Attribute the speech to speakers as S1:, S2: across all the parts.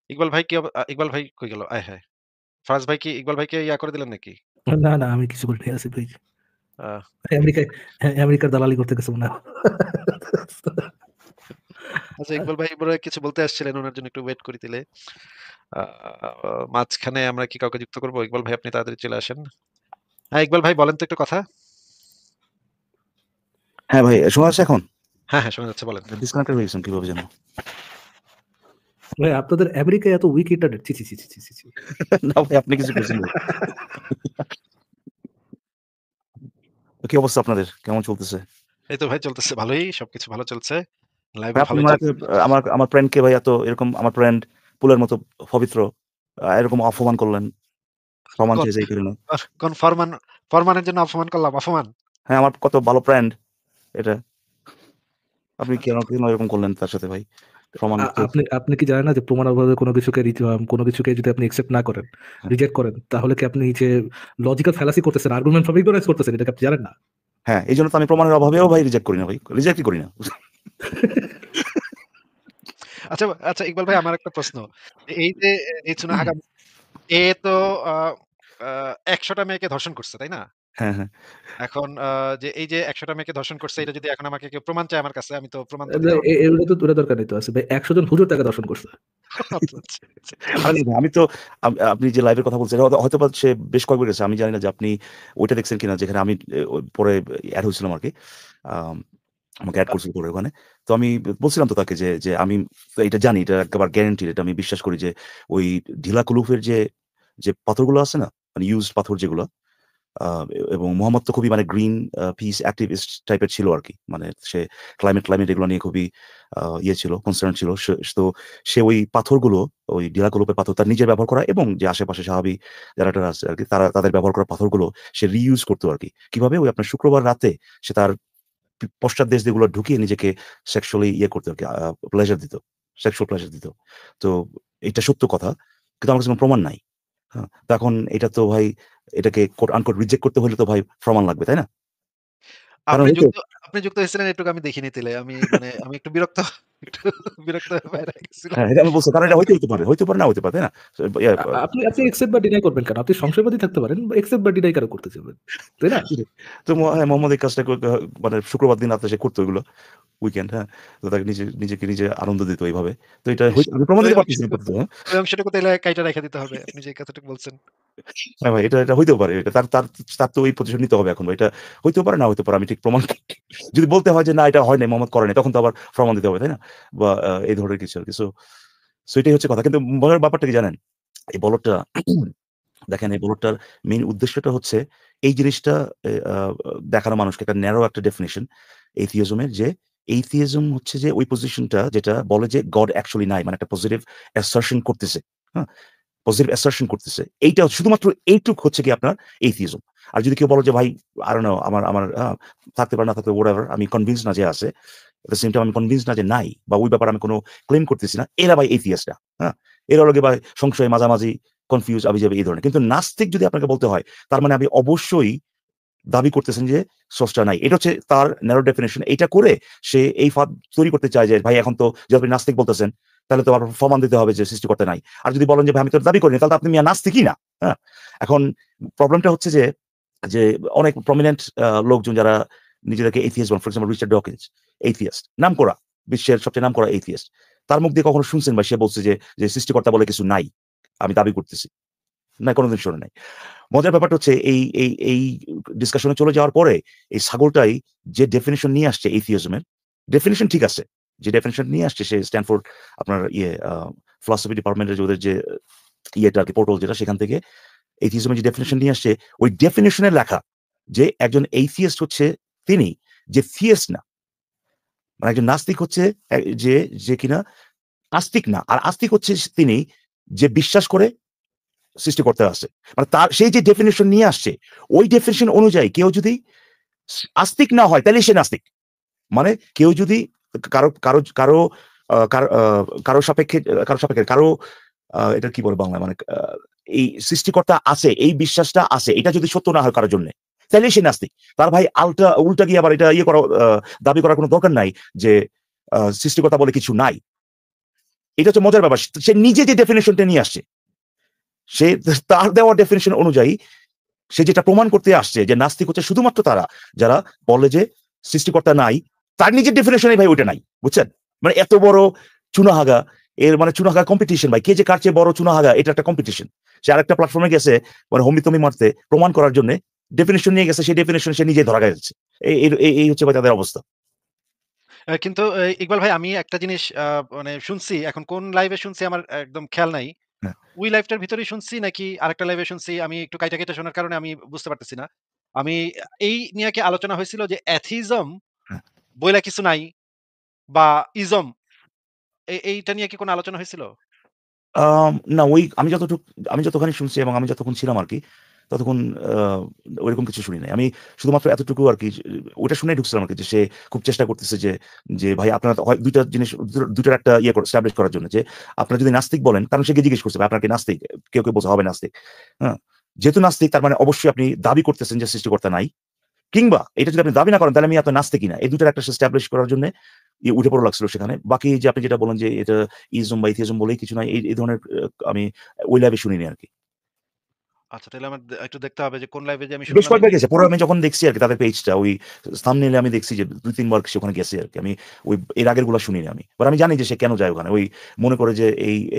S1: ইকবাল ভাই কই গেল? আয় হায়! ফারাজ ভাই কি ইকবাল ভাইকে ইয়া করে দিলেন নাকি?
S2: না, না, আমি কিছু করিনি আসিফ ভাই।
S1: আহ
S2: আমেরিকায় আমেরিকার দালালি করতে গেছে মনে হয়।
S1: আচ্ছা, ইকবাল ভাই মনে হয় কিছু বলতে আসছিলেন, উনার জন্য একটু ওয়েট করি তাইলে। আ মাঝখানে আমরা কি কাউকে যুক্ত করব? ইকবাল ভাই আপনি তাড়াতাড়ি চলে আসেন। হ্যাঁ, ইকবাল ভাই বলেন তো একটু কথা।
S3: হ্যাঁ ভাই, শোনা যাচ্ছে এখন?
S1: হ্যাঁ, হ্যাঁ, শোনা যাচ্ছে, বলেন।
S3: ডিসকানেক্টেড হয়ে গেছেন কিভাবে যেন।
S2: ভাই আপনাদের আমেরিকায় এত উইক ইন্টারনেট, ছি ছি ছি ছি ছি ছি।
S3: না ভাই, আপনি কিছু করছেন ভাই। কি অবস্থা আপনাদের? কেমন চলতেছে?
S1: এই তো ভাই চলতেছে ভালোই, সবকিছু ভালো চলছে।
S3: ভাই
S1: লাইভও
S3: আপনি
S1: ভালোই
S3: আমার
S1: চলছে।
S3: আমার আমার ফ্রেন্ডকে ভাই এত এরকম, আমার ফ্রেন্ড ফুলের মতো পবিত্র, এরকম অপমান করলেন, প্রমাণ
S1: কোন
S3: চেয়ে যাই করি না।
S1: কোন ফরমানের জন্য অপমান করলাম? অপমান?
S3: হ্যাঁ, আমার কত ভালো ফ্রেন্ড এটা। আপনি কেন কেন এরকম করলেন তার সাথে ভাই? প্রমাণ
S2: আপনি আপনি কি জানেন না যে প্রমাণ অভাবে কোনো কিছুকে যদি আপনি একসেপ্ট না করেন, রিজেক্ট করেন, তাহলে কি আপনি যে লজিক্যাল ফ্যালাসি করতেছেন, আর্গুমেন্ট সব ইগনোরেন্স করতেছেন, এটা কি আপনি জানেন না?
S3: হ্যাঁ, এই জন্য তো আমি প্রমাণের অভাবেও ভাই রিজেক্ট করি না ভাই, রিজেক্টই করি না।
S1: আচ্ছা, আচ্ছা ইকবাল ভাই, আমার একটা প্রশ্ন। এই যে এই চুনা হাগাম, এ তো আ আ ১০০ টা মেয়েকে ধর্ষণ করছে, তাই না?
S3: হ্যাঁ, হ্যাঁ।
S1: এখন যে এই যে ১০০ টা মেয়েকে ধর্ষণ করছে, এটা যদি এখন আমাকে কেউ প্রমাণ চায় আমার কাছে, আমি তো প্রমাণ তো দিতে পারব না।
S2: এগুলো তো তোলা দরকার নেই তো আছে ভাই, ১০০ জন হুজুর তাকে দর্শন করছে।
S1: আচ্ছা, আচ্ছা, আচ্ছা।
S3: আরে না, আমি তো আপনি যে লাইভের কথা বলছেন হয়তোবা সে বেশ কয়েকবার গেছে। আমি জানি না যে আপনি ওইটা দেখছেন কিনা যেখানে আমি পরে এড হয়েছিলাম আরকি। আম আমাকে এড করছিল পরে ওখানে। তো আমি বলছিলাম তো তাকে যে আমি তো এটা জানি, এটা একেবারে গ্যারান্টিড, এটা আমি বিশ্বাস করি যে ওই ঢিলা কুলুফের যে পাথরগুলো আছে না? মানে ইউজড পাথর যেগুলো, আ এবং মোহাম্মদ তো খুবই মানে গ্রিন পিস অ্যাক্টিভিস্ট টাইপের ছিল আরকি। মানে সে ক্লাইমেট এগুলো নিয়ে খুবই ইয়ে ছিল, কনসার্ন ছিল। তো সে ওই পাথরগুলো, ওই ডিরাকোলোপের পাথর তার নিজের ব্যবহার করা এবং যে আশেপাশে স্বাভাবিক যারা আছে আরকি, তাদের ব্যবহার করা পাথরগুলো সে রিইউজ করতো আরকি। কিভাবে? ওই আপনার শুক্রবার রাতে সে তার পশ্চাৎ দেশ যেগুলো ঢুকিয়ে নিজেকে সেক্সুয়ালি ইয়ে করতো আরকি, প্লেজার দিত। সেক্সুয়াল প্লেজার দিত। তো এটা সত্য কথা। কিন্তু আমার কাছে কোন প্রমাণ নাই। হ্যাঁ? তো এখন এটা তো ভাই, এটাকে কোট আনকোট রিজেক্ট করতে হলে তো ভাই প্রমাণ লাগবে, তাই না? কারণ
S1: আপনি
S3: হইতো
S1: যুক্ত আপনি যুক্ত হয়েছিলেন এটুকু আমি দেখিনি তাইলে। আমি একটু বিরক্ত একটু বিরক্ত হয়ে বাইরে গেছিলাম।
S3: হ্যাঁ, এটা আমি বলছি। কারণ এটা হইতে পারে। হইতে পারে, না হইতে পারে, তাই না? সো ইয়া
S2: আপনি আপনি একসেপ্ট বা ডিনাই করবেন কেন? আপনি সংশয়বাদী থাকতে পারেন, বা একসেপ্ট বা ডিনাই কেন করতে চাইবেন? তাই না?
S3: তো হ্যাঁ, মোহাম্মদ এই কাজটা মানে শুক্রবার দিন রাতে সে করতো এগুলো। উইকেন্ড, হ্যাঁ? তো তাকে নিজেকে নিজে আনন্দ দিত এইভাবে। তো এটা
S1: ইস!
S3: আমি প্রমাণ
S1: ওই
S3: দিতে পারতেছি না
S1: অংশটুকু
S3: আপাতত, হ্যাঁ?
S1: ওই অংশটুকু তাইলে কাইটা রাইখা দিতে হবে। আপনি যে কথাটুকু বলছেন।
S3: হ্যাঁ ভাই, এটা হইতেও পারে। এটা তার তার তার তো ওই পজিশন নিতে হবে এখন ভাই। এটা হইতেও পারে, না হইতে পারে। আমি ঠিক প্রমাণ যদি বলতে হয় যে না এটা হয় নাই, মোহাম্মদ করে নাই, তখন তো আবার প্রমাণ দিতে হবে, তাই না? বা এই ধরনের কিছু আরকি। সো এটাই হচ্ছে কথা। কিন্তু মজার ব্যাপারটা কি জানেন? এই বলদটা দেখেন, এই বলদটার মেইন উদ্দেশ্যটা হচ্ছে এই জিনিসটা দেখানো মানুষকে একটা ন্যারো একটা ডেফিনিশন এথিইজম এর, যে এথিইজম হচ্ছে যে ওই পজিশনটা যেটা বলে যে গড অ্যাকচুয়ালি নাই। মানে একটা পজিটিভ অ্যাসারশন করতেছে। হ্যাঁ? পজিটিভ অ্যাসারশন করতেছে। এইটা শুধুমাত্র এইটুক হচ্ছে কি আপনার এথিইজম। আর যদি কেউ বলে যে ভাই I don't know, আমার আমার থাকতে পারে, না থাকতে whatever, আমি কনভিন্স না যে আছে। এট দ্য সেম টাইম আমি কনভিন্স না যে নাই, বা ওই ব্যাপারে আমি কোন ক্লেম করতেছি না। এরা ভাই এথিয়াস্ট না। হ্যাঁ? এরা হলো গিয়ে ভাই সংশয়, মাঝামাঝি, কনফিউজ, আবিজাবি এই ধরনের। কিন্তু নাস্তিক যদি আপনাকে বলতে হয়, তার মানে আপনি অবশ্যই দাবি করতেছেন যে স্রষ্টা নাই। এটা হচ্ছে তার ন্যারো ডেফিনিশন। এইটা করে সে এই ফাঁদ তৈরি করতে চায় যে ভাই এখন তো যে আপনি নাস্তিক বলতেছেন, তাহলে তো আবার প্রমাণ দিতে হবে যে সৃষ্টিকর্তা নাই। আর যদি বলেন যে ভাই আমি তো দাবি করিনি, তাহলে তো আপনি মিয়া নাস্তিকই না। হ্যাঁ? এখন প্রবলেমটা হচ্ছে যে অনেক প্রমিনেন্ট লোকজন যারা নিজেদেরকে এথিয়াস্ট বলেন, ফর এক্সাম্পল রিচার্ড ডকিন্স, এথিয়াস্ট, নামকরা, বিশ্বের সবচেয়ে নামকরা এথিয়াস্ট। তার মুখ দিয়ে কখনো শুনছেন ভাই সে বলছে যে সৃষ্টিকর্তা বলে কিছু নাই, আমি দাবি করতেছি? না, কোনদিন শুনে নাই। মজার ব্যাপারটা হচ্ছে এই ডিসকাশনে চলে যাওয়ার পরে এই ছাগলটাই যে ডেফিনিশন নিয়ে আসছে এথিইজম এর, ডেফিনিশন ঠিক আছে। যে ডেফিনিশন নিয়ে আসছে সে স্ট্যানফোর্ড আপনার ফিলসফি ডিপার্টমেন্টের যে ওদের যে ইয়েটা আরকি, পোর্টাল যেটা, সেখান থেকে এথিইজম এর যে ডেফিনিশন নিয়ে আসছে, ওই ডেফিনিশনে লেখা যে একজন এথিইস্ট হচ্ছে তিনি যে থিয়েস্ট না। মানে একজন নাস্তিক হচ্ছে যে যে কিনা আস্তিক না। আর আস্তিক হচ্ছে তিনি যে বিশ্বাস করে সৃষ্টিকর্তা আছে। মানে তার সেই যে ডেফিনিশন নিয়ে আসছে, ওই ডেফিনিশন অনুযায়ী কেউ যদি আস্তিক না হয়, তাহলে সে নাস্তিক। মানে কেউ যদি কারো কারো কারো আ কারো আ কারো সাপেক্ষে এটা কি বলে বাংলায়? মানে এই সৃষ্টিকর্তা আছে, এই বিশ্বাসটা আছে, এটা যদি সত্য না হয় কারো জন্যে, তাইলে সে নাস্তিক। তার ভাই উল্টা গিয়ে আবার এটা ইয়ে করা, দাবি করার কোন দরকার নাই যে সৃষ্টিকর্তা বলে কিছু নাই। এটা হচ্ছে মজার ব্যাপার। সে নিজে যে ডেফিনিশনটা নিয়ে আসছে, সে তার দেওয়া ডেফিনিশন অনুযায়ী সে যেটা প্রমাণ করতে আসছে যে নাস্তিক হচ্ছে শুধুমাত্র তারা যারা বলে যে সৃষ্টিকর্তা নাই, তার নিজের ডেফিনেশনে ভাই ওইটা নাই, বুঝছেন? মানে এত বড় চুনাহাগা, এর মানে চুনাহাগা কম্পিটিশন ভাই, কে যে কার চেয়ে বড় চুনাহাগা, এটা একটা কম্পিটিশন। সে আরেকটা প্ল্যাটফর্মে গেছে মানে হমিতমি মারতে, প্রমাণ করার জন্য ডেফিনেশন নিয়ে গেছে, সেই ডেফিনেশন সে নিজেই ধরা গেছে। এই হচ্ছে ভাই তাদের অবস্থা।
S1: কিন্তু ইকবাল ভাই আমি একটা জিনিস মানে শুনছি, এখন কোন লাইভে শুনছি আমার একদম খেয়াল নাই।
S3: হ্যাঁ।
S1: ওই লাইভটার ভিতরেই শুনছি নাকি আরেকটা লাইভে শুনছি, আমি একটু কাইটা শোনার কারণে আমি বুঝতে পারতেছি না। আমি এই নিয়ে কি আলোচনা হয়েছিল যে অ্যাথিজম
S3: হ্যাঁ।
S1: বইলা কিছু নাই বা ইজম, এইটা নিয়ে কি কোনো আলোচনা হয়েছিল?
S3: না, আমি যতখানি শুনছি এবং আমি যতক্ষণ ছিলাম আরকি, ততক্ষণ আ ওইরকম কিছু শুনি নাই। আমি শুধুমাত্র এতটুকু আরকি ওইটা শুনেই ঢুকছিলাম আরকি যে সে খুব চেষ্টা করতেছে যে ভাই আপনারা হয় ২ টা জিনিস, ২ টার একটা এস্টাবলিশ করার জন্য যে আপনারা যদি নাস্তিক বলেন, কারণ সে জিজ্ঞেস করছে, "আপনারা কি নাস্তিক?" কেউ বলছে, "হবে নাস্তিক।" হ্যাঁ? যেহেতু নাস্তিক তার মানে অবশ্যই আপনি দাবি করতেছেন যে সৃষ্টিকর্তা নাই। কিংবা এটা যদি আপনি দাবি না করেন তাহলে আমি আপনার নাস্তিকই না। এই ২ টার একটা এস্টাবলিশ করার জন্য উঠে পড়া লাগছিল সেখানে। বাকি যে আপনি যেটা বললেন যে এটা ইজম বা এথিইজম বলেই কিছু নাই, এই ধরনের আমি ওই লাইভে শুনিনি আরকি।
S1: আচ্ছা, তাহলে আমার একটু দেখতে হবে যে কোন লাইভে যে আমি
S3: বেশ
S1: শুনলাম
S3: কয়েকবার
S1: আরকি।
S3: গেছে। পরে আমি যখন দেখছি আরকি তাদের পেজটা, ওই থাম্বনেইলে আমি দেখছি যে ২-৩ বার সে ওখানে গেছে আরকি। আমি এর আগের গুলা শুনিনি আমি। বাট আমি জানি যে সে কেন যায় ওখানে। ওই মনে করে যে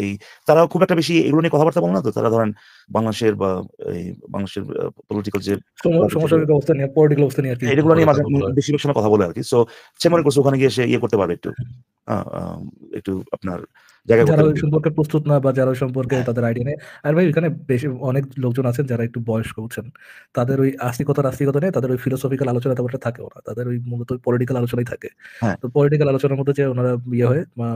S3: এই তারা খুব একটা বেশি এগুলো নিয়ে কথাবার্তা বলে না তো। তারা ধরেন বাংলাদেশের বা এই বাংলাদেশের পলিটিক্যাল যে
S2: সমসাময়িক অবস্থা নিয়ে, পলিটিক্যাল অবস্থা নিয়ে আরকি
S3: এগুলো
S2: বলে
S3: নিয়ে মাঝে
S2: কথা বলে।
S3: বেশিরভাগ সময় কথা বলে আরকি। সো সে মনে করছে ওখানে গিয়ে সে করতে পারবে একটু। আ আ একটু আপনার জায়গা করতে
S2: যারা ওই
S3: পারবে।
S2: সম্পর্কে প্রস্তুত না বা যারা ওই সম্পর্কে
S3: হ্যাঁ,
S2: তাদের আইডিয়া নেই। আর ভাই এখানে বেশি অনেক লোকজন আছেন যারা একটু বয়স্ক, বুঝছেন? তাদের ওই আস্তিকতা নেই, তাদের ওই ফিলোসফিক্যাল আলোচনা তেমন একটা থাকেও না। তাদের ওই মূলত পলিটিক্যাল আলোচনাই থাকে।
S3: হ্যাঁ।
S2: তো পলিটিক্যাল আলোচনার মধ্যে যে উনারা হয়ে মানে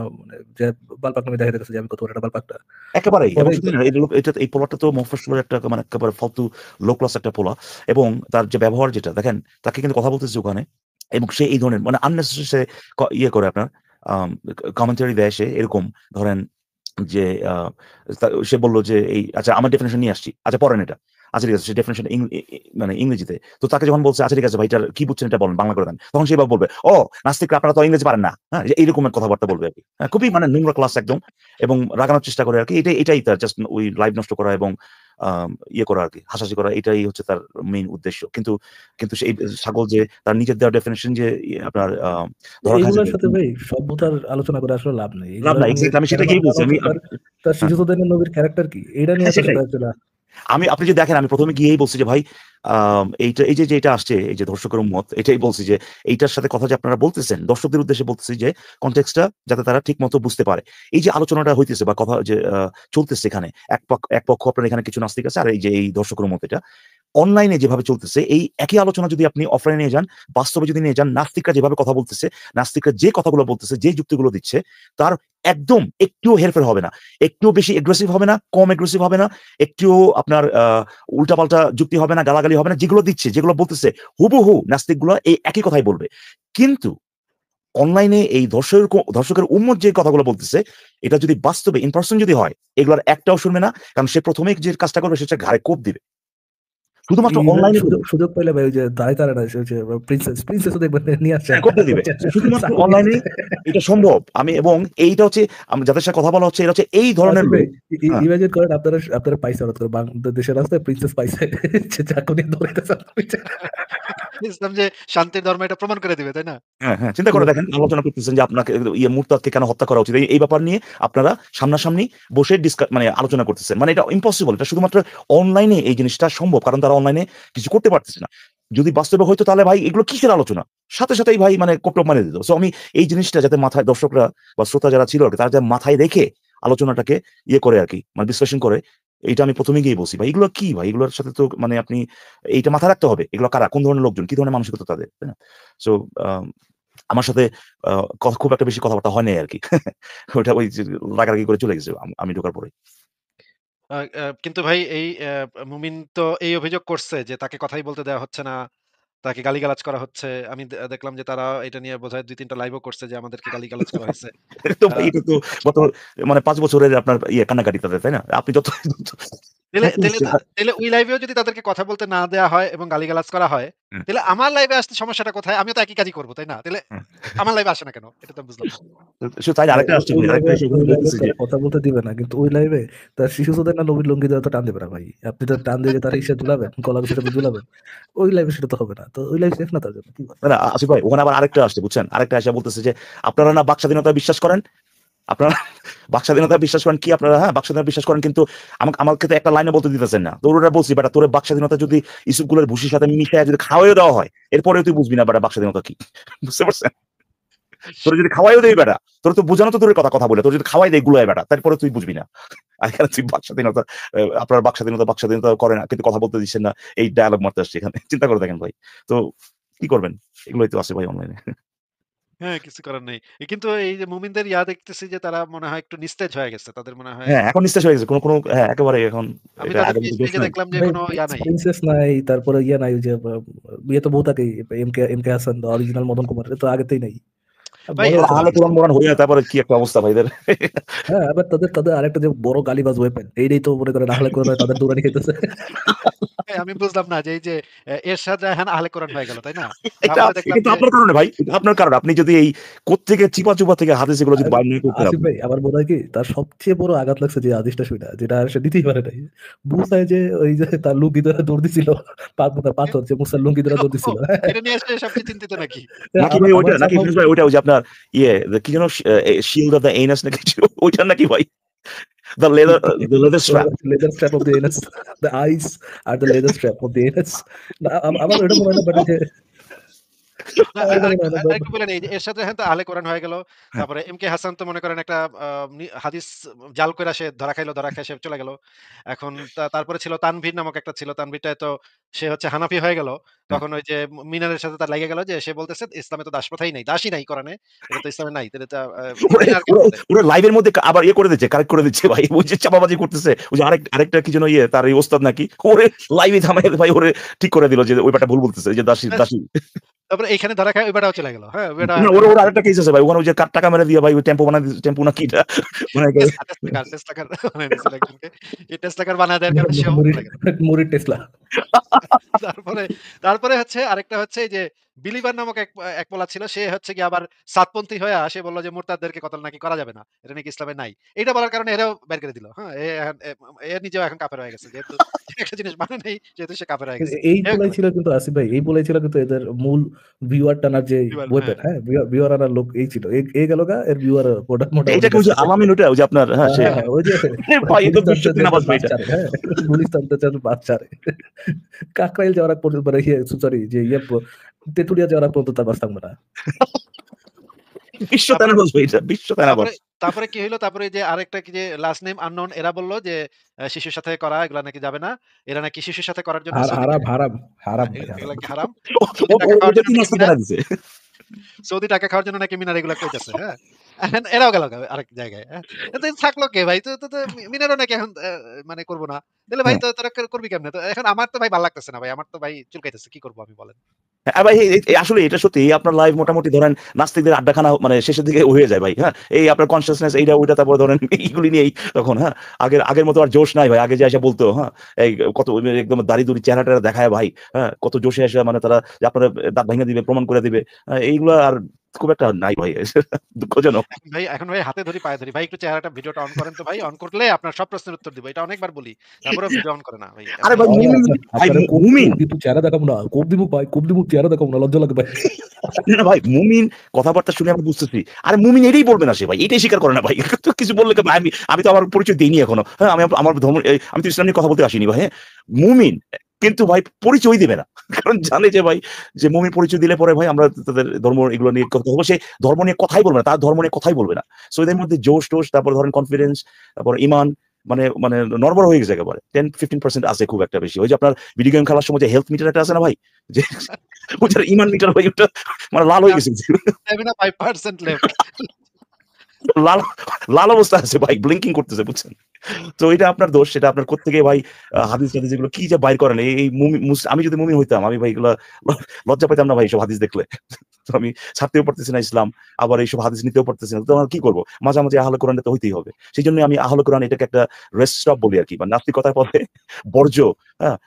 S2: যে বালপাকনামি দেখা গেছে যে আমি কত বড় একটা বালপাকটা।
S3: একেবারেই। এবং
S2: পরে
S3: শুধু না, এই পোলাটা তো মফস্বলের একটা মানে একেবারে ফালতু লো ক্লাস একটা পোলা। এবং তার যে ব্যবহার যেটা দেখেন, তাকে কিন্তু কথা বলতেছে ওখানে এবং সে এই ধরনের মানে unnecessary সে করে আপনার আম কমেন্টারি দেয় সে এরকম ধরেন যে সে বলল যে আচ্ছা আমার ডেফিনিশন নিয়ে আসছি। আচ্ছা পড়েন এটা। আচ্ছা ঠিক আছে। সে ডেফিনিশন মানে ইংরেজিতে। তো তাকে যখন বলছে আচ্ছা ঠিক আছে ভাই এটার কি বুঝছেন এটা বলেন, বাংলা করে দেন। তখন সে এবার বলবে, "ও নাস্তিকরা আপনারা তো ইংরেজি পারেন না।" হ্যাঁ? এইরকম কথাবার্তা বলবে আরকি। হ্যাঁ, খুবই মানে নোংরা ক্লাস একদম। এবং রাগানোর চেষ্টা করে আরকি। এটাই তার জাস্ট ওই লাইভ নষ্ট করা এবং আম করা আরকি। হাসাহাসি করা, এটাই হচ্ছে তার মেইন উদ্দেশ্য। কিন্তু সেই ছাগল যে তার নিজের দেওয়া ডেফিনিশন যে আপনার ধরা খায়
S2: এগুলোর
S3: যাবে।
S2: সাথে ভাই সভ্যতার আলোচনা করে আসলে লাভ নেই।
S3: লাভ
S2: এগুলা
S3: নাই।
S2: নিয়ে
S3: এক্সাক্টলি আমি
S2: কেন
S3: সেটাকেই বলছি।
S2: জানা উচিত তার
S3: হ্যাঁ,
S2: শিশুদের নবীর ক্যারেক্টার কি? এইটা নিয়ে
S3: হ্যাঁ
S2: তার
S3: সেটাই।
S2: সাথে আসলে
S3: আপনি যদি দেখেন আমি ১ম এ গিয়েই বলছি যে ভাই এই যে এটা আসছে, এই যে ধর্ষকের উম্মত, এটাই বলছি যে এইটার সাথে কথা যে আপনারা বলতেছেন, দর্শকদের উদ্দেশ্যে বলতেছি যে কনটেক্সট টা যাতে তারা ঠিকমতো বুঝতে পারে। এই যে আলোচনাটা হইতেছে বা কথা যে চলতেছে এখানে, এক পক্ষ আপনার এখানে কিছু নাস্তিক আছে আর এই যে এই দর্শকের উম্মত এটা। অনলাইনে যেভাবে চলতেছে এই একই আলোচনা যদি আপনি অফলাইনে নিয়ে যান, বাস্তবে যদি নিয়ে যান, নাস্তিকরা যেভাবে কথা বলতেছে, নাস্তিকরা যে কথাগুলো বলতেছে, যে যুক্তিগুলো দিচ্ছে, তার একদম একটুও হেরফের হবে না। একটুও বেশি এগ্রেসিভ হবে না, কম এগ্রেসিভ হবে না, একটুও আপনার উল্টাপাল্টা যুক্তি হবে না, গালাগালি হবে না। যেগুলো দিচ্ছে, যেগুলো বলতেছে হুবহু নাস্তিকগুলা এই একই কথাই বলবে। কিন্তু অনলাইনে এই দর্শকের উম্মত যে কথাগুলো বলতেছে, এটা যদি বাস্তবে ইন পারসন যদি হয়, এগুলার একটাও শুনবে না। কারণ সে ১ম এই যে কাজটা করবে সেটা ঘাড়ে কোপ দিবে। শুধুমাত্র
S2: ইভেন
S3: অনলাইনে
S2: সুযোগ
S3: করবে।
S2: সুযোগ পাইলে ভাই ওই যে দাঁড়ায় না সে যে প্রিন্সেসও দেখবেন নিয়ে আসছে
S3: হ্যাঁ,
S2: একটা
S3: করতে দিবে। শুধুমাত্র অনলাইনেই এটা সম্ভব। এবং এইটা হচ্ছে যাদের সাথে কথা বলা হচ্ছে এরা হচ্ছে এই ধরনের
S2: আসিফ ভাই
S3: লোক। হ্যাঁ।
S2: ইমাজিন করেন আপনারা পাইছে হঠাৎ করে দেশের রাস্তায় প্রিন্সেস পাইছে সে চাকু নিয়ে দৌড়াইতেছে।
S1: ইসলাম যে শান্তির ধর্ম এটা প্রমাণ করে দিবে, তাই না?
S3: হ্যাঁ, হ্যাঁ। চিন্তা করে দেখেন, আলোচনা করতেছেন যে আপনাকে মুরতাদকে কেন হত্যা করা উচিত। এই ব্যাপার নিয়ে আপনারা সামনাসামনি বসে মানে আলোচনা করতেছেন। মানে এটা ইম্পসিবল। এটা শুধুমাত্র অনলাইনে এই জিনিসটা সম্ভব। কারণ তারা অনলাইনে কিছু করতে পারতেছে না। যদি বাস্তবে হইতো তাহলে ভাই এগুলো কিসের আলোচনা? সাথেই ভাই মানে কোপটপ মারিয়ে দিত। সো আমি এই জিনিসটা যাতে মাথায় দর্শকরা বা শ্রোতা যারা ছিল আরকি তারা যাতে মাথায় রেখে আলোচনাটাকে করে আরকি। মানে বিশ্লেষণ করে। এইটা আমি ১ম এ গিয়েই বলছি। ভাই এগুলো কি ভাই? এগুলোর সাথে তো মানে আপনি এইটা মাথায় রাখতে হবে। এগুলো কারা? কোন ধরনের লোকজন? কি ধরনের মানসিকতা তাদের? তাই না? সো আ আমার সাথে আ খুব একটা বেশি কথাবার্তা হয় নাই আরকি। ওটা ওই যে রাগারাগি করে চলে গেছে আমি ঢোকার পরে।
S1: আ আ কিন্তু ভাই এই মুমিন তো এই অভিযোগ করছে যে তাকে কথাই বলতে দেওয়া হচ্ছে না। তাকে গালিগালাজ করা হচ্ছে। আমি দেখলাম যে তারা এটা নিয়ে বোধহয় ২-৩ টা লাইভও করছে যে আমাদেরকে গালিগালাজ করা হইছে।
S3: এটা তো
S1: আ
S3: ভাই এটা তো গত মানে ৫ বছরের আপনার কান্নাকাটি তাদের, তাই না? আপনি যত
S1: তাইলে
S3: হ্যাঁ,
S1: তাইলে
S3: নিশ্চয়ই।
S1: তাইলে ওই লাইভেও যদি তাদেরকে কথা বলতে না দেয়া হয় এবং গালিগালাজ করা হয়,
S3: হুম,
S1: তাইলে আমার লাইভে আসতে সমস্যাটা কোথায়? আমিও তো একই কাজই করব, তাই না? তাইলে
S3: হুম।
S1: আমার লাইভে আসে না কেন? এটা তো বুঝলাম না।
S3: শুধু তাই না,
S2: ভাই
S3: আরেকটা আসছে
S2: ওই
S3: ভাই,
S2: লাইভে
S3: আরেকটা এসে ওখানে
S2: ওই লাইভে
S3: বলতেছে যে
S2: তারা কথা বলতে দিবে না, কিন্তু ওই লাইভে তার শিশুদের না নবীর লুঙ্গি দেওয়া তো টান দেবে না ভাই। আপনি তো টান দিয়ে যে তার ইসে ঝুলাবেন, গলা ঘুষে ঝুলাবেন, ওই লাইভে সেটা তো হবে না। তো ওই লাইভ সেফ না তার জন্য, কি বলেন?
S3: না, না আসিফ ভাই ওখানে আবার আরেকটা আসছে বুঝছেন? আরেকটা এসে বলতেছে যে আপনারা না বাক স্বাধীনতায় বিশ্বাস করেন? আপনারা বাক স্বাধীনতায় বিশ্বাস করেন কি আপনারা? হ্যাঁ, বাক স্বাধীনতায় বিশ্বাস করেন, কিন্তু আমাকে তো একটা লাইনে বলতে দিতেছেন না। তো ওরা বলছি বেটা তোর বাক স্বাধীনতা যদি ইসুফগুলোর ভুসির সাথে মিশিয়ে যদি খাওয়াইও দেওয়া হয়, এরপরেও তুই বুঝবি না বেটা বাক স্বাধীনতা কি। বুঝতে পারছেন? তোর যদি খাওয়াইও দেই বেটা, তোর তো বোঝানো তো দূরের কথা বলে, তোর যদি খাওয়াই দেয় গুলোয় বেটা, তারপরে তুই বুঝবি না। আর এখানে তুই বাক স্বাধীনতা, আপনার বাক স্বাধীনতা করে না, কিন্তু কথা বলতে দিচ্ছেন না, এই ডায়ালগ মারতে আসছে এখানে। চিন্তা করে দেখেন ভাই। তো কি করবেন? এগুলোই তো আছে ভাই অনলাইনে।
S1: হ্যাঁ, কিছু করার নেই। কিন্তু এই যে মুমিনদের দেখতেছি যে তারা মনে হয় একটু নিস্তেজ হয়ে গেছে। তাদের মনে হয়
S3: হ্যাঁ, এখন নিঃশেষ হয়ে গেছে। কোন হ্যাঁ, একেবারে এখন
S1: আমি
S3: এটা
S1: তাদের
S3: আগের মতো দোষ
S1: পেজে
S3: নাই।
S1: দেখলাম যে
S2: ভাই
S1: কোনো নাই।
S2: প্রিন্সেস নাই, তারপরে নাই, ওই যে ইয়ে তো বহুত আগেই, M K Hasan original Madan Kumar, এটা তো আগেতেই নাই।
S1: ভাই
S2: বড় কথা।
S3: আহলে কোরআন মোরান হইয়া তারপরে কি একটা অবস্থা ভাইদের।
S2: হ্যাঁ, আবার তাদের তাদের আরেকটা যে বড় গালিবাজ ওয়েপেন, এইটাই তো মনে করেন আহলে কোরআন তাদের দৌড়ানি খেতেছে।
S1: ভাই আমি বুঝলাম না যে এই যে এরশাদ রায়হান আহলে কোরআন হয়ে গেল, তাই না?
S3: এটা
S1: তারপরে দেখলাম
S3: এটা তো
S1: যে
S3: আপনার কারণে ভাই। এটা আপনার কারণে। আপনি যদি এই কোত্থেকে চিপা থেকে হাদিস এগুলো যদি
S2: আর
S3: বাইর না করতে
S2: আসিফ
S3: আপনি।
S2: ভাই, আমার মনে হয় কি তার সবচেয়ে বড় আঘাত লাগছে যে আদেশটা শুনে, যেটা আর সে দিতেই পারে নাই। মুসায় যে ওই যে তার লুঙ্গি ধরে দৌড় দিছিল, পাথর যে মুসার লুঙ্গি ধরে দৌড় দিছিল, হ্যাঁ,
S1: এটা নিয়ে এসে সবচেয়ে চিন্তিত নাকি?
S3: নাকি ভাই
S2: আমার
S3: ওইটা, নাকি
S2: somehow
S3: ফিরোজ ভাই ওইটা ওই যে আপনার কি যেন শিল্ড অফ দ্য এনাস নাকি ছিল ওইটা নাকি ভাই? The leather strap.
S2: Leather strap of the anus, the ice আর the leather strap of the anus. আমার ওটা মনে হয় না, বাট যে
S1: না
S2: আমার ওটা মনে হয় না,
S1: আরেকটু বলেন এই যে এরশাদ রায়হান তো আহলে কোরআন হয়ে গেল।
S3: হ্যাঁ,
S1: তারপরে এম কে হাসান তো মনে করেন একটা হাদিস জাল কইরা সে ধরা খাইলো, ধরা খায় সে চলে গেল। এখন তারপরে ছিল তানভীর নামক একটা ছিল। তানভীরটায় তো সে হচ্ছে হানাফি হয়ে গেল।
S3: হ্যাঁ।
S1: তখন ওই যে মিনারের সাথে তার লেগে গেল যে সে বলতেছে ইসলামে তো দাসপ্রথাই নাই। দাসই নাই কোরআনে। এটা তো ইসলামে নাই। তাহলে
S3: ওরা
S1: মিনার কেন
S3: ওরা
S1: বলে?
S3: ওরা লাইভের মধ্যে আবার ইয়ে করে দিচ্ছে, কারেক্ট করে দিচ্ছে ভাই। ওই যে চাপাবাজি করতেছে। ওই যে আরেকটা কি যেন ইয়ে তার এই ওস্তাদ নাকি? ওরে লাইভে থামায় ভাই ওরে ঠিক করে দিল যে ওই ব্যাটা ভুল বলতেছে। এই যে দাসী
S1: ব্যাস
S3: দাসী।
S1: তারপরে এইখানে ধরা খায় ওই বেটাও চলে গেল। হ্যাঁ? ওই বেটা
S3: না ওর আরেকটা কেস আছে ভাই। ওখানে ওই যে টাকা মেরে দিয়ে ভাই ওই টেম্পো বানায় দিছে, টেম্পো না কি এটা? মানে
S1: টেসলা কার বানায় দিছিল একজনকে। এই টেসলা কার বানায় দেওয়ার কারণে সেও
S2: মুড়ির
S1: চলে গেল।
S2: মুড়ির টেসলা।
S1: তারপরে তারপরে হচ্ছে আরেকটা হচ্ছে এই যে বিলিভার নামক এক পোলা ছিল। সে হচ্ছে গিয়ে আবার সাতপন্থী হয়ে সে বলল যে মুরতাদদেরকে কতল নাকি করা যাবে না। এটা নাকি ইসলামে নাই। এটা বলার কারণে এরাও বের করে দিল। হ্যাঁ? এ নিজেও এখন কাফের হয়ে গেছে। যেহেতু সে একটা জিনিস মানে নাই যেহেতু সে কাফের হয়ে গেছে।
S2: এই
S1: এও
S2: পোলাই
S1: গেল।
S2: ছিল কিন্তু আসিফ ভাই, এই পোলাই ছিল কিন্তু এদের মূল ভিউয়ার টানার যে
S1: হ্যাঁ।
S2: ওয়েপেন, হ্যাঁ, ভিউয়ার আনার লোক এই ছিল। এই গেল গা এর ভিউয়ার
S3: এইটা
S2: মোটামুটি
S3: কি ওই
S2: কাজ
S3: যে
S2: শেষ।
S3: আলামিন ওইটা ওই যে আপনার হ্যাঁ সে
S2: হ্যাঁ, হ্যাঁ, ওই যে
S3: ভাই এ তো বিশ্ব
S2: গুলিস্তান
S3: সিনেমা ভাই
S2: বাস
S3: এটা।
S2: ছাড়ে, হ্যাঁ, গুলিস্তান বাস ছাড়ে, কাকরাইল যাওয়ার আগ পর্যন্ত, মানে সরি যে তেতুলিয়া যাওয়ার আগ পর্যন্ত তার বাস থাকবে না।
S3: বিশ্ব
S1: তারপরে
S3: সিনেমা ভাই এটা। বিশ্ব সিনেমা।
S1: তারপরে তারপরে কি হইলো? তারপরে যে আরেকটা কি যে লাস্ট নেম আননোন এরা বলল যে শিশুর সাথে করা এগুলা নাকি যাবে না। এরা নাকি শিশুর সাথে করার জন্য সৌদি
S2: হারাম
S1: টাকা
S2: হারাম হারাম ভাই, হারাম।
S1: এগুলা কি হারাম? সৌদি টাকা খাওয়ার
S3: ওটা
S1: জন্য
S3: ৩
S1: নাকি
S3: মাস
S1: মিনার
S3: বানায় দিছে।
S1: সৌদি টাকা খাওয়ার জন্য নাকি মিনার এগুলা কইতাছে, হ্যাঁ? এখন এরাও গেল আরেক জায়গায়, হ্যাঁ? তো থাকলো কে ভাই? তো মিনারও নাকি এখন মানে করব না। তাহলে ভাই
S3: হ্যাঁ।
S1: তো তোরা করবি কেমনে? তো এখন আমার তো ভাই ভাল লাগতেছে না ভাই। আমার তো ভাই চুলকাইতেছে। কি করব আমি বলেন?
S3: হ্যাঁ, ভাই আসলে এটা সত্যি আপনার লাইভ মোটামুটি ধরেন নাস্তিকদের আড্ডাখানা মানে শেষের দিকে হয়ে যায় ভাই। হ্যাঁ, এই আপনার কনসিয়াসনেস এইটা ওইটা তারপর ধরেন এইগুলি নিয়েই তখন হ্যাঁ আগের মতো আর জোশ নাই ভাই। আগে যে এসে বলতো হ্যাঁ এই কত একদম দাড়ি দুড়ি চেহারাটা দেখায় ভাই। হ্যাঁ, কত জোশে এসে মানে তারা যে আপনার দাঁত ভেঙে দিবে, প্রমাণ করে দিবে। এইগুলো আর খুব একটা নাই ভাই। দুঃখজনক।
S1: এখন ভাই হাতে ধরি পায়ে ধরি। ভাই একটু চেহারাটা ভিডিওটা অন করেন তো ভাই। অন করলে আপনার সব প্রশ্নের উত্তর দিব। এটা অনেকবার বলি। তারপরেও ভিডিও অন করে না ভাই।
S3: আরে
S1: এমন
S3: ভাই
S2: ভাই
S3: মুমিন, ভাই
S2: আপনার কোপ
S3: মুমিন
S2: দিব, চেহারা দেখাবো না, কোপ দিব ভাই, কোপ দিব, চেহারা দেখাবো না, লজ্জা লাগে ভাই।
S3: না ভাই মুমিন কথাবার্তা শুনে আমি বুঝতেছি। আরে মুমিন এটাই বলবে না সে ভাই, এটাই স্বীকার করে না ভাই। তো কিছু বললে কি ভাই আমি তো আমার পরিচয় দেইনি এখনো। হ্যাঁ, আমার ধর্ম আমি তো ইসলাম নিয়ে কথা বলতে আসিনি ভাই। হ্যাঁ, মুমিন কিন্তু ভাই পরিচয় দিবে না। কারণ জানে যে ভাই যে মুমিন পরিচয় দিলে পরে ভাই আমরা তাদের ধর্ম এগুলো নিয়ে কথা বলবো। সে ধর্ম নিয়ে কথাই বলবে না, তার ধর্ম নিয়ে কথাই বলবে না। সো এদের মধ্যে জোশ টোশ, তারপর ধরেন কনফিডেন্স, তারপর ইমান মানে মানে নড়বড় হয়ে গেছে একেবারে। 10-15% আছে খুব একটা বেশি। ওই যে আপনার ভিডিও গেম খেলার সময় যে হেলথ মিটার একটা আছে না ভাই, যে ওইটার ইমান মিটার ভাই ওটা মানে লাল হয়ে গেছে।
S1: 75% লেফট।
S3: লাল লাল অবস্থা আছে ভাই, ব্লিঙ্কিং করতেছে বুঝছেন। তো এটা আপনার দোষ। সেটা আপনার কোত্থেকে ভাই হাদিস-টাদিস এগুলো কি যে বাইর করেন। এই এই আমি যদি মুমিন হইতাম আমি ভাই এগুলা লজ্জা পাইতাম না ভাই এসব হাদিস দেখলে। তো আমি ছাড়তেও পারতেছি না ইসলাম। আবার এইসব হাদিস নিতেও পারতেছি না। তো আমরা কি করব? মাঝামাঝি আহলে কোরআনটা তো হইতেই হবে। সেজন্যই আমি আহলে কোরআন এটাকে একটা রেস্ট স্টপ বলি আরকি। মানে নাস্তিকতার পথে বর্জ্য, হ্যাঁ?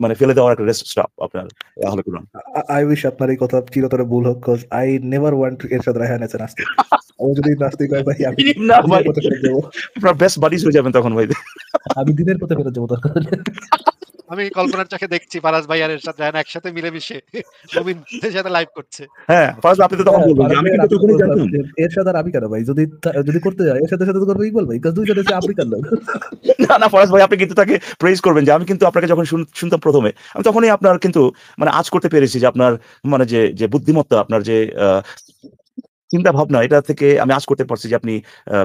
S3: মানে ফেলে দেওয়ার একটা রেস্ট স্টপ আপনার আহলে কোরআন।
S2: I wish আপনার এই কথা চিরতরে ভুল হোক, 'cause I never want Ershad Raihan as a নাস্তিক। ও যদি নাস্তিক হয় ভাই আমি
S3: না
S2: দিনের
S3: ভাই।
S2: পথে ফেরত যাবো।
S3: আপনার বেস্ট বাডিজ হয়ে যাবেন তখন ভাই।
S2: আমি দিনের পথে ফেরত যাবো দরকার হলে।
S1: আমি কল্পনার চোখে দেখছি ফারাজ ভাই আর এরশাদ রায়হান একসাথে মিলেমিশে মুমিনদের সাথে লাইভ করছে।
S3: হ্যাঁ, ফারাজ আপনি তো তখন
S2: হ্যাঁ,
S3: বলবেন যে
S2: ফারাজ
S3: আমি
S2: ভাইয়ের
S3: কিন্তু
S2: আপনি তো
S3: তখনই
S2: বলবেন
S3: জানতাম।
S2: যে এরশাদ আর আমি কেন ভাই? যদি করতে যায় এরশাদের সাথে তো করবে ইকবাল ভাই। 'Cause দুইজন হচ্ছে আফ্রিকান লোক।
S3: না, না ফরাজ ভাই আপনি কিন্তু তাকে প্রেইজ করবেন যে আমি কিন্তু আপনাকে যখন শুনতাম ১ম এ আমি তখনই আপনার কিন্তু মানে আঁচ করতে পেরেছি যে আপনার মানে যে বুদ্ধিমত্তা আপনার যে চিন্তা ভাবনা এটা থেকে আমি আঁচ করতে পারছি যে আপনি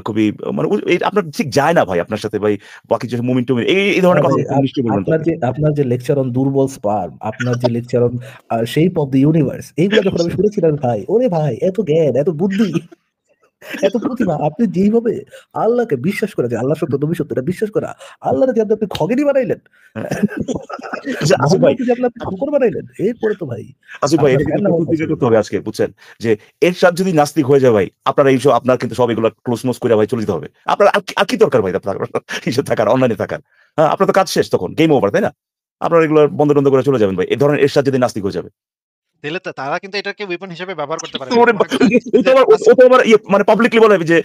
S3: খুবই মানে এটা আপনার ঠিক যায় না ভাই আপনার সাথে ভাই বাকি যে মুমিন-টুমিন এই
S2: না
S3: ধরনের কথা
S2: ভাই
S3: নিশ্চয়ই বলবেন তাকে।
S2: আপনার যে লেকচার অন দুর্বল স্পার্ম, আপনার যে lecture on shape of the universe, এইগুলা যখন আমি শুনেছিলাম ভাই, ওরে ভাই এত জ্ঞান, এত বুদ্ধি, এত প্রতিভা, আপনি যেইভাবে আল্লাহকে বিশ্বাস করে যে আল্লাহ সত্য, নবী সত্য, এটা বিশ্বাস করা, আল্লাহরে যে আপনি খগেনি বানাইলেন,
S3: হ্যাঁ। আচ্ছা আসিফ ভাই,
S2: মোহাম্মদকে যে আপনি ঠোকর বানাইলেন, এরপরে তো ভাই
S3: আসিফ ভাই
S2: আপনার
S3: এটা
S2: জ্ঞান
S3: কিন্তু
S2: নেওয়া
S3: প্রতিজ্ঞা
S2: উচিত।
S3: করতে হবে আজকে বুঝছেন? যে এরশাদ যদি নাস্তিক হয়ে যায় ভাই আপনার এইসব আপনার কিন্তু সব এগুলা ক্লোজ-মোজ করে ভাই চলে যেতে হবে। আপনার আর কি দরকার ভাই আপনার ইসে থাকার অনলাইনে থাকার? হ্যাঁ, আপনার তো কাজ শেষ তখন। গেম ওভার তাই না? আপনার এগুলো বন্ধ-টন্ধ করে চলে যাবেন ভাই। এই ধরনের এরশাদ যদি নাস্তিক হয়ে যাবে।
S1: দিলে তো তারা কিন্তু এটাকে ওয়েপন হিসেবে ব্যবহার করতে পারে ভাই।
S3: ওরে
S1: মনে করেন
S3: ও তো
S1: যে
S3: আবার ও তো আবার মানে পাবলিকলি বলে যে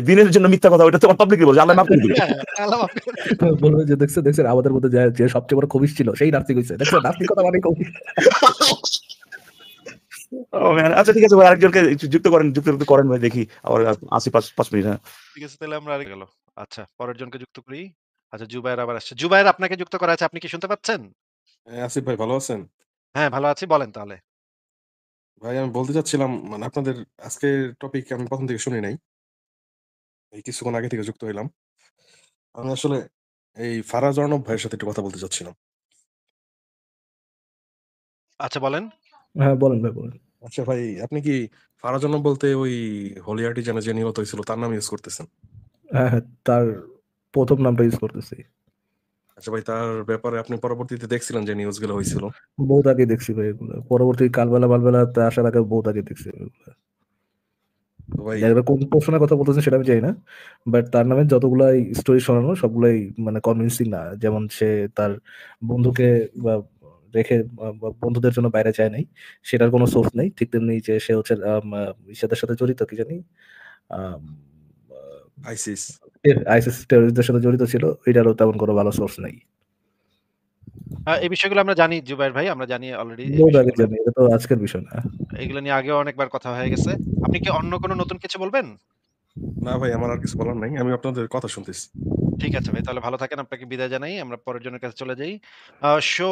S3: দিনের জন্য মিথ্যা কথা ওইটা তো আবার পাবলিকলি বলে যে আল্লাহ মাফ করে দিবে।
S1: হ্যাঁ, আল্লাহ মাফ করে দিবে।
S2: বলবে যে দেখছেন আমাদের মধ্যে যে সবচেয়ে বড় খবিশ ছিল সেই নাস্তিক হইছে। দেখছেন নাস্তিকতা মানে খবিশ।
S3: ও ম্যান আচ্ছা ঠিক আছে ভাই আরেকজনকে একটু যুক্ত করেন ভাই দেখি। আবার আসি ৫ মিনিট হ্যাঁ।
S1: ঠিক আছে তাহলে আমরা গেল। আচ্ছা, পরের জনকে যুক্ত করি। আচ্ছা, জুবায়ের আবার আসছে। জুবায়ের আপনাকে যুক্ত করা আছে। আপনি কি শুনতে পাচ্ছেন?
S4: আসিফ ভাই ভালো আছেন?
S1: হ্যাঁ, ভালো আছি। বলেন তাহলে।
S4: ভাই আমি বলতে চাচ্ছিলাম মানে আপনাদের আজকের টপিক আমি ১ম থেকে শুনি নাই। এই কিছুক্ষণ আগে থেকে যুক্ত হইলাম। আমি আসলে এই ফারাজ অর্ণব ভাইয়ের সাথে একটু কথা বলতে চাচ্ছিলাম।
S1: আচ্ছা বলেন।
S2: হ্যাঁ, বলেন ভাই বলেন।
S4: আচ্ছা ভাই আপনি কি ফারাজ অর্ণব বলতে ওই হোলি আর্টিজানে যে নিহত হয়েছিল তার নাম ইউজ করতেছেন?
S2: হ্যাঁ, তার ১ম নামটা ইউজ করতেছি।
S4: আচ্ছা ভাই তার ব্যাপারে আপনি পরবর্তীতে দেখছিলেন যে নিউজগুলো হইছিল?
S2: বহুত আগে দেখছি ভাই এগুলো। পরবর্তী কালবেলা মালবেলাতে আসার আগে বহুত আগে দেখছি এগুলো।
S4: তো ভাই
S2: এবার কোন পোরশনের কথা বলতেছেন সেটা আমি জানি না। বাট তার নামে যতগুলাই স্টোরি শোনানো সবগুলাই মানে কনভিন্সিং না। যেমন সে তার বন্ধুকে বা রেখে বা বন্ধুদের জন্য বাইরে যায় নাই। সেটার কোনো সোর্স নেই। ঠিক তেমনি যে সে হচ্ছে ইসেদের সাথে জড়িত কি জানি? আম
S4: আইসিস।
S2: আইসিস টেররিস্টদের সাথে জড়িত ছিল। এটারও তেমন কোনো ভালো সোর্স নাই।
S1: এই বিষয়গুলো আমরা জানি জুবায়ের ভাই। আমরা জানি অলরেডি এই
S2: বহুত আগে
S1: বিষয়গুলো।
S2: জানি। এটা তো আজকের বিষয় না।
S1: এগুলো নিয়ে আগেও অনেকবার কথা হয়ে গেছে। আপনি কি অন্য কোনো নতুন কিছু বলবেন?
S4: না ভাই আমার আর কিছু বলার নাই। আমি আপনাদের কথা শুনতেছি।
S1: ঠিক আছে ভাই। তাহলে ভালো থাকেন। আপনাকে বিদায় জানাই। আমরা পরের জনের কাছে চলে যাই। শো